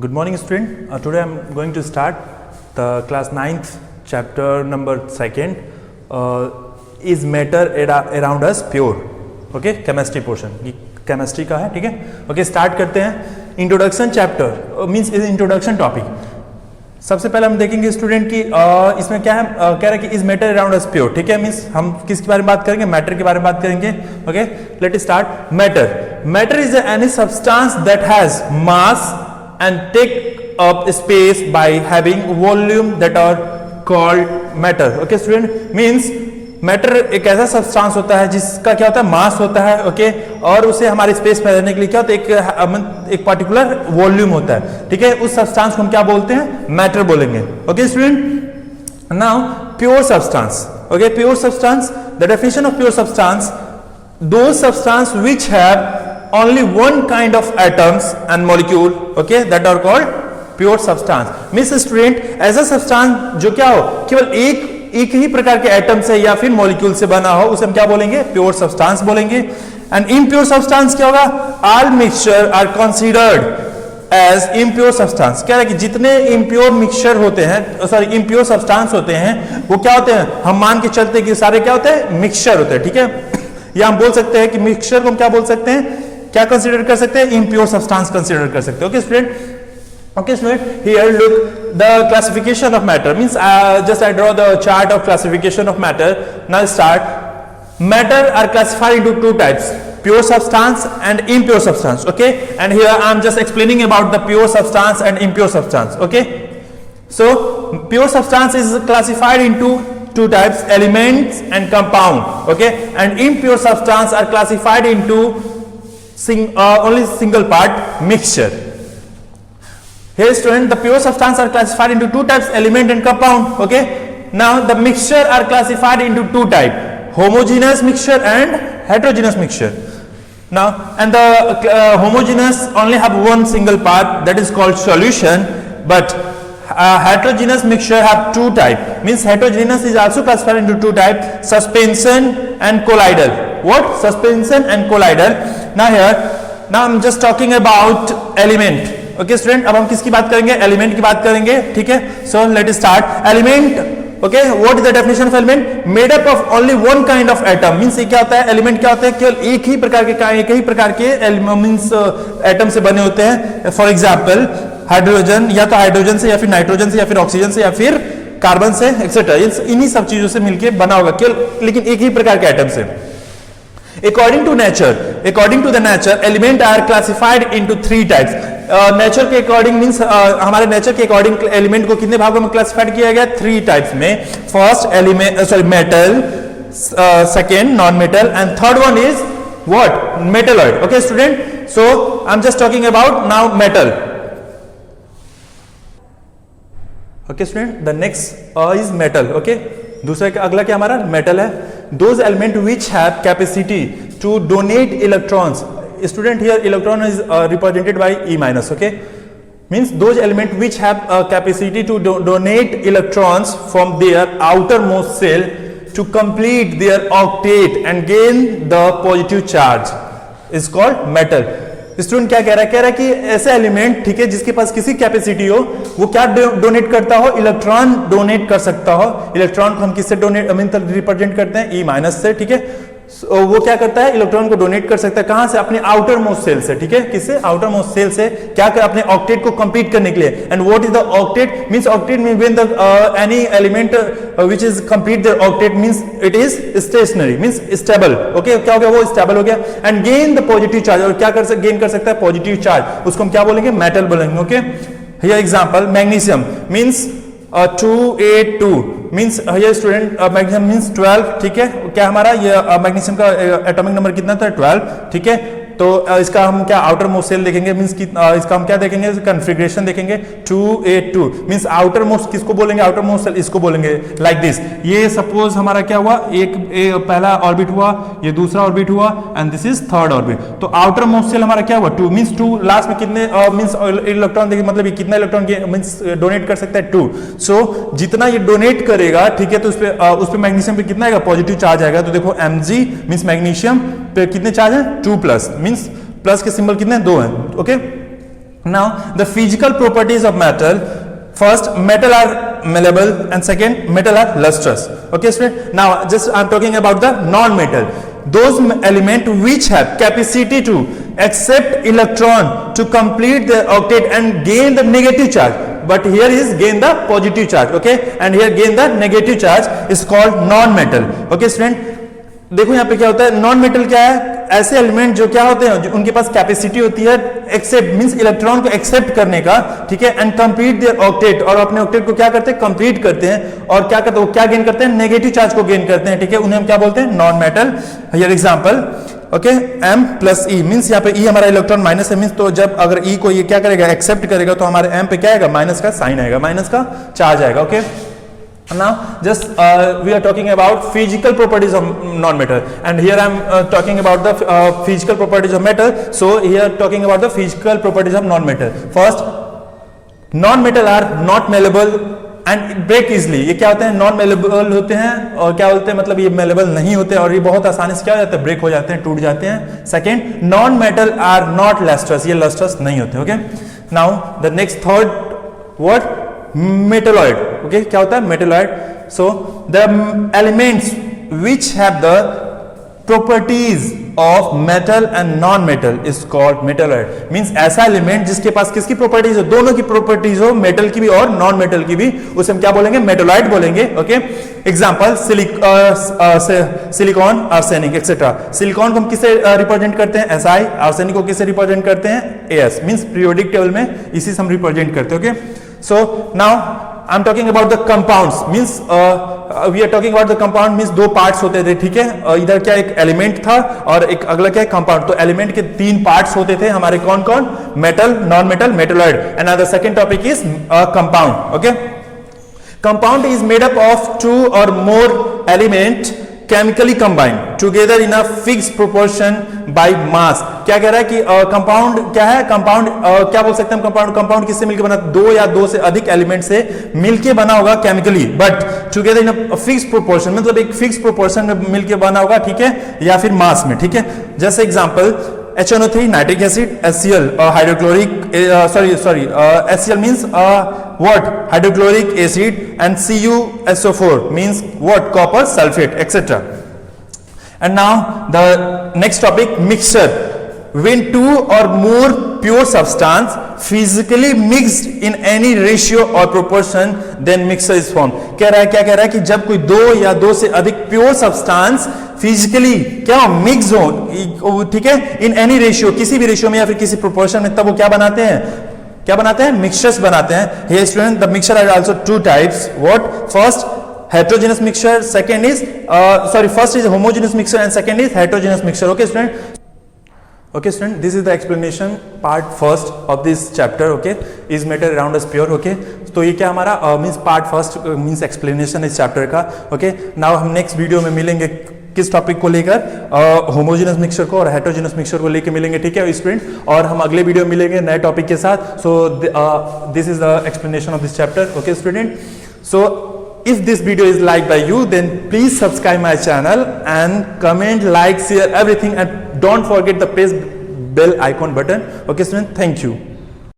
Good morning student. Today I am going to start the class 9th chapter number 2nd. Is matter around us pure? Okay, chemistry portion. ये chemistry का है, ठीक है? Okay, start करते हैं. Introduction chapter means is introduction topic. सबसे पहले हम देखेंगे स्टूडेंट की इसमें क्या है, कह रहा है कि is matter around us pure, ठीक है? मींस हम किसके बारे में बात करेंगे? मैटर के बारे में बात करेंगे. Okay, let start. Matter is any substance that has mass and take up space by having volume that are called matter. Okay student, means matter एक ऐसा सब्सटेंस होता है जिसका क्या होता है, मास होता है. ओके, और उसे हमारे स्पेस में रहने के लिए क्या होता है, एक पर्टिकुलर वॉल्यूम होता है, ठीक है? उस सब्सटेंस को हम क्या बोलते हैं? मैटर बोलेंगे. Okay student, now pure substance. Okay, pure substance, the definition of pure substance, those substance which have only one kind of atoms and molecule, okay, that are called pure substance. Means student, ऐसा substance जो क्या हो, केवल एक ही प्रकार के atom से या फिर मॉलिक्यूल से बना हो, उसे हम क्या बोलेंगे? प्योर सब्सटेंस बोलेंगे. एंड इम्प्योर सब्सटेंस क्या होगा? All mixture are considered as impure substance. क्या है कि जितने इम्प्योर मिक्सचर होते हैं, सॉरी इम्प्योर सब्सटेंस होते हैं, वो क्या होते हैं? हम मान के चलते कि सारे क्या होते हैं? मिक्सचर होते हैं, ठीक है? या हम बोल सकते हैं कि मिक्सचर को हम क्या बोल सकते हैं? क्या कंसीडर कर सकते हैं? इम्प्योर सब्सटेंस कंसीडर कर सकते हैं. Okay student, okay student, here look the classification of matter. Means just I draw the chart of classification of matter. Now start. Matter are classified into two types, pure substance and impure substance. Okay, and here I am just explaining about the pure substance and impure substance. Okay, so pure substance is classified into two types, elements and compound. Okay, and impure substance are classified into only single part, mixture. Here student, the pure substance are classified into two types, element and compound. Okay, now the mixture are classified into two types, homogeneous mixture and heterogeneous mixture. Now, and the homogeneous only have one single part, that is called solution, but heterogeneous mixture have two types. Means heterogeneous is also classified into two types, suspension and colloidal. What? Suspension and colloidal. Now I'm just talking about element. Okay student, अब हम किसकी बात करेंगे? Element की बात करेंगे, ठीक है? So let start. Element, okay, what is the definition of element? Made up of only one kind of atom. Means ये क्या होता है? एलिमेंट क्या होता है? केवल एक ही प्रकार के मींस एटम से बने होते हैं. फॉर एग्जांपल हाइड्रोजन, या तो हाइड्रोजन से या फिर नाइट्रोजन से या फिर ऑक्सीजन से या फिर कार्बन से एक्सेट्रा, इन्हीं सब चीजों से मिलकर बना होगा केवल, लेकिन एक ही प्रकार के एटम से. According to the nature, element are classified into three types. Nature के अकॉर्डिंग मींस हमारे नेचर के अकॉर्डिंग एलिमेंट को कितने भागों में क्लासिफाइड किया गया? थ्री टाइप्स में. First element, sorry metal, second non metal, and third one is what? Metalloid. Okay student, so I am just talking about now metal. Okay student, the next is metal. Okay, दूसरा अगला क्या हमारा? Metal है. Those element which have capacity to donate electrons. Student, here electron is represented by E minus. Okay, means those element which have capacity to donate electrons from their outermost shell to complete their octet and gain the positive charge is called metal. Student क्या कह रहा है कि ऐसे element, ठीक है, जिसके पास किसी कैपेसिटी हो, वो क्या डोनेट करता हो? इलेक्ट्रॉन डोनेट कर सकता हो. इलेक्ट्रॉन को हम किससे डोनेट रिप्रेजेंट करते हैं? ई माइनस से, ठीक है? वो क्या करता है? इलेक्ट्रॉन को डोनेट कर सकता है. कहां से? अपने आउटर मोस्ट सेल से, ठीक है? किससे? आउटर मोस्ट सेल से. क्या कर? अपने ऑक्टेट को कंप्लीट करने के लिए. And what is the octet? Means octet mean when the any element which is complete their octet means it is stationary, means stable. Okay, क्या हो गया? वो स्टेबल हो गया. And gain the positive charge, और क्या कर गेन कर सकता है? Positive charge. उसको हम क्या बोलेंगे? मेटल बोलेंगे. Okay, here example magnesium means 282 means here student magnesium means 12, ठीक है? क्या हमारा ये मैग्नीशियम का एटॉमिक नंबर कितना था? 12, ठीक है? तो इसका हम क्या आउटर मोस्ट सेल देखेंगे, मींस इसका हम क्या देखेंगे, कॉन्फ़िगरेशन देखेंगे 2a2 मींस आउटर मोस्ट किसको बोलेंगे, आउटर मोस्ट सेल इसको बोलेंगे लाइक दिस। ये सपोज हमारा क्या हुआ, पहला ऑर्बिट हुआ, ये दूसरा ऑर्बिट हुआ and this is third orbit. तो आउटर मोस्ट सेल हमारा क्या हुआ 2 मींस 2 लास्ट में कितने मींस इलेक्ट्रॉन देखिए, मतलब ये कितना इलेक्ट्रॉन मींस डोनेट कर सकता है 2। सो जितना ये डोनेट करेगा ठीक है, तो उस पे मैग्नीशियम पे कितना आएगा, पॉजिटिव चार्ज आएगा। तो देखो Mg मींस मैग्नीशियम पे कितने चार्ज है 2 प्लस, मींस प्लस के सिंबल कितने 2 हैं। Okay, now the physical properties of metal, first metal are malleable and second metal are lustrous. Okay student, now just I'm talking about the non metal, those element which have capacity to accept electron to complete their octet and gain the negative charge, but here is gain the positive charge, okay, and here gain the negative charge is called non metal. Okay student, देखो यहाँ पे क्या होता है, non metal क्या है, ऐसे element जो क्या होते हैं, जो उनके पास कैपेसिटी होती है एक्सेप्ट मींस इलेक्ट्रॉन को एक्सेप्ट करने का, ठीक है, एंड कंप्लीट देयर ऑक्टेट, और अपने ऑक्टेट को क्या करते हैं, कंप्लीट करते हैं, और क्या करते हैं, वो क्या गेन करते हैं, नेगेटिव चार्ज को गेन करते हैं, ठीक है, उन्हें हम क्या बोलते हैं, non metal. Here example, okay, M plus E means यहाँ पे E हमारा इलेक्ट्रॉन माइनस है, मींस तो जब अगर E को ये क्या करेगा, एक्सेप्ट करेगा, तो हमारे M पे क्या आएगा, माइनस का साइन आएगा, माइनस का चार्ज आएगा। Okay, now just we are talking about physical properties of non-metal, and here I am talking about the physical properties of metal. So here talking about the physical properties of non-metal. First, non-metal are not malleable and break easily. ये क्या होते हैं, non malleable होते हैं, और क्या बोलते हैं, मतलब ये मेलेबल नहीं होते, और ये बहुत आसानी से क्या हो जाते हैं, ब्रेक हो जाते हैं, टूट जाते हैं। Second, non metal are not lustrous, ये लस्ट्रस नहीं होते। Okay, now the next third word, metalloid. Okay, क्या होता है, metalloid. So the elements which have the properties of metal and non metal is called metalloid, means ऐसा element जिसके पास किसकी प्रॉपर्टीज हो, दोनों की प्रॉपर्टीज हो, मेटल की भी और नॉन मेटल की भी, उसे हम क्या बोलेंगे, मेटलॉइड बोलेंगे। Okay, example silicon, arsenic etcetera. Silicon को हम किसे रिप्रेजेंट करते हैं, Si, आर्सेनिक को किसे रिप्रेजेंट करते हैं, As, मींस पीरियोडिक टेबल में इसी से हम रिप्रेजेंट करते हैं। Okay, so now I'm talking about the compounds, means we are talking about the compound, means दो पार्ट्स होते थे, ठीक है, इधर क्या एक एलिमेंट था और एक अगला क्या है, कंपाउंड। तो एलिमेंट के 3 पार्ट्स होते थे हमारे, कौन कौन, metal, non metal, metalloid, and the second topic is compound. Okay, compound is made up of 2 or more element chemically combined together in a fixed proportion by mass। क्या कह रहा है कि कंपाउंड क्या है, कंपाउंड क्या बोल सकते हैं हम, कंपाउंड किससे मिलकर बना, 2 या 2 से अधिक एलिमेंट से मिलके बना होगा chemically, but together in a fixed proportion, मतलब एक फिक्स प्रोपोर्शन में मिलके बना होगा, ठीक है, या फिर मास में, ठीक है। जैसे example, HNO3 nitric acid, HCl hydrochloric, HCl means what, hydrochloric acid, and CuSO4 means what, copper sulfate, etc. And now the next topic, mixture. When 2 or more pure substance physically mixed in any ratio or proportion, then mixture is formed। क्या कह रहा है कि जब कोई 2 या 2 से अधिक प्योर सब्सटेंस फिजिकली क्या मिक्स हो, ठीक है, इन एनी रेशियो, किसी भी रेशियो में या फिर किसी प्रोपोर्शन में, तब वो क्या बनाते हैं, क्या बनाते हैं, मिक्सचर्स बनाते हैं। Here student, the mixture are also 2 types. What? First, heterogeneous mixture. Second is first is homogeneous mixture and second is heterogeneous mixture. Okay student. Okay student, this is the explanation part first of this chapter. Okay, is matter around us pure? Okay, तो ये क्या हमारा means part first means explanation इस chapter का। Okay, now हम next video में मिलेंगे किस टॉपिक को लेकर, होमोजेनस मिक्सचर को और हेटेरोजेनस मिक्सचर को लेकर मिलेंगे, ठीक है स्टूडेंट, और हम अगले वीडियो मिलेंगे नए टॉपिक के साथ। So this is the explanation of this chapter. Okay student, so if this video is liked by you, then please subscribe my channel and comment, like, share everything, and don't forget the press bell icon button. Okay student, thank you.